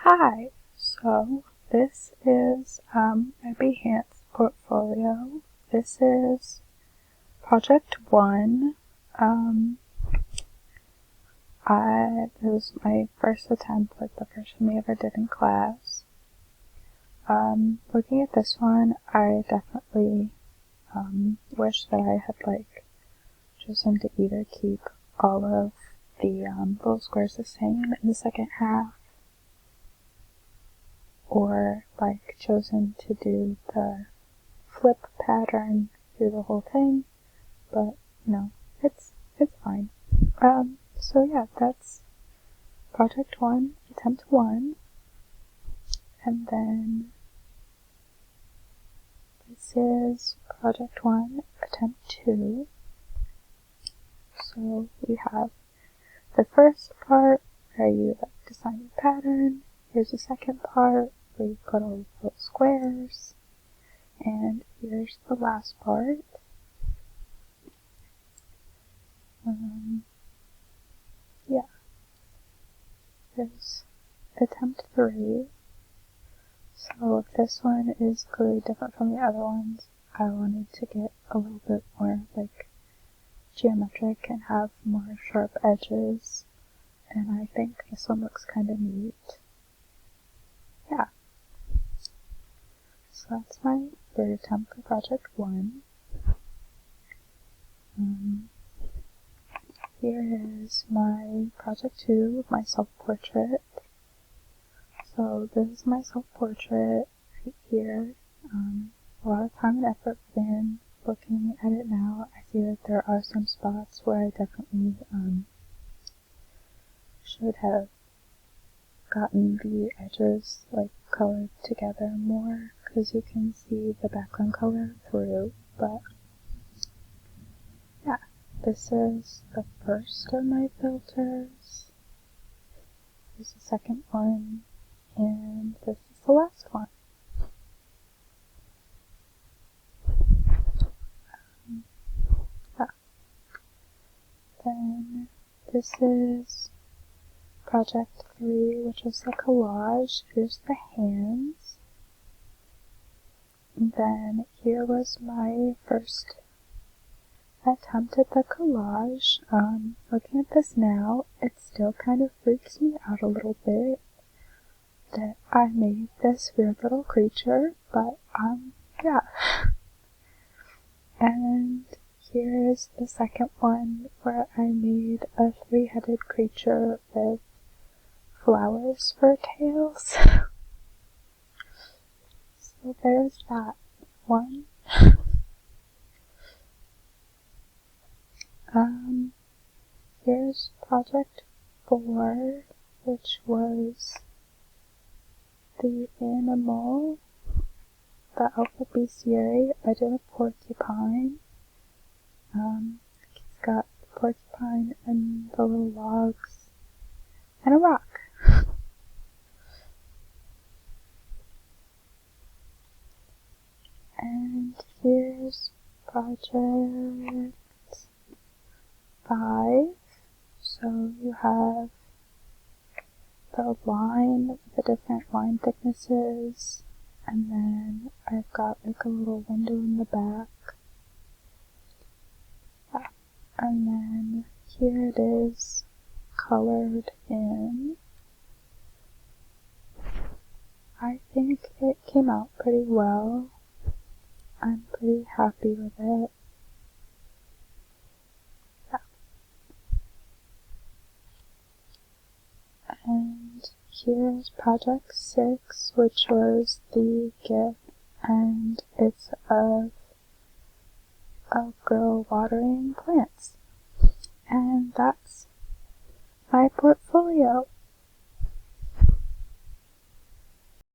Hi, so this is my Behance portfolio. This is project 1. This was my first attempt, like the first one we ever did in class. Looking at this one, I definitely wish that I had chosen to either keep all of the little squares the same in the second half, or chosen to do the flip pattern through the whole thing, but no, it's fine. So yeah, that's project 1, attempt 1, and then this is project 1, attempt 2. So we have the first part where you design the pattern. Here's the second part where you put all the little squares, and here's the last part. Yeah, there's attempt 3. So if this one is clearly different from the other ones, I wanted to get a little bit more geometric and have more sharp edges, and I think this one looks kind of neat. Yeah. So that's my third attempt for project 1. Here is my project 2, my self-portrait. So this is my self-portrait right here. A lot of time and effort went in. Looking at it now, I see that there are some spots where I definitely should have gotten the edges colored together more, because you can see the background color through. But yeah, this is the first of my filters. This is the second one, and this is the last one. Then this is project 3, which is the collage. Here's the hands. And then here was my first attempt at the collage. Looking at this now, it still kind of freaks me out a little bit that I made this weird little creature, but yeah. And here is the second one where I made a 3-headed creature with flowers for tails. So there's that one. Here's project 4, which was the animal, the alpha bestiary. I did a porcupine. It's got the porcupine and the little logs and a rock. And here's project 5. So you have the line with the different line thicknesses, and then I've got a little window in the back. Yeah. And then here it is colored in. I think it came out pretty well. I'm pretty happy with it. Yeah. And here's project 6, which was the GIF, and it's of a girl watering plants. And that's my portfolio.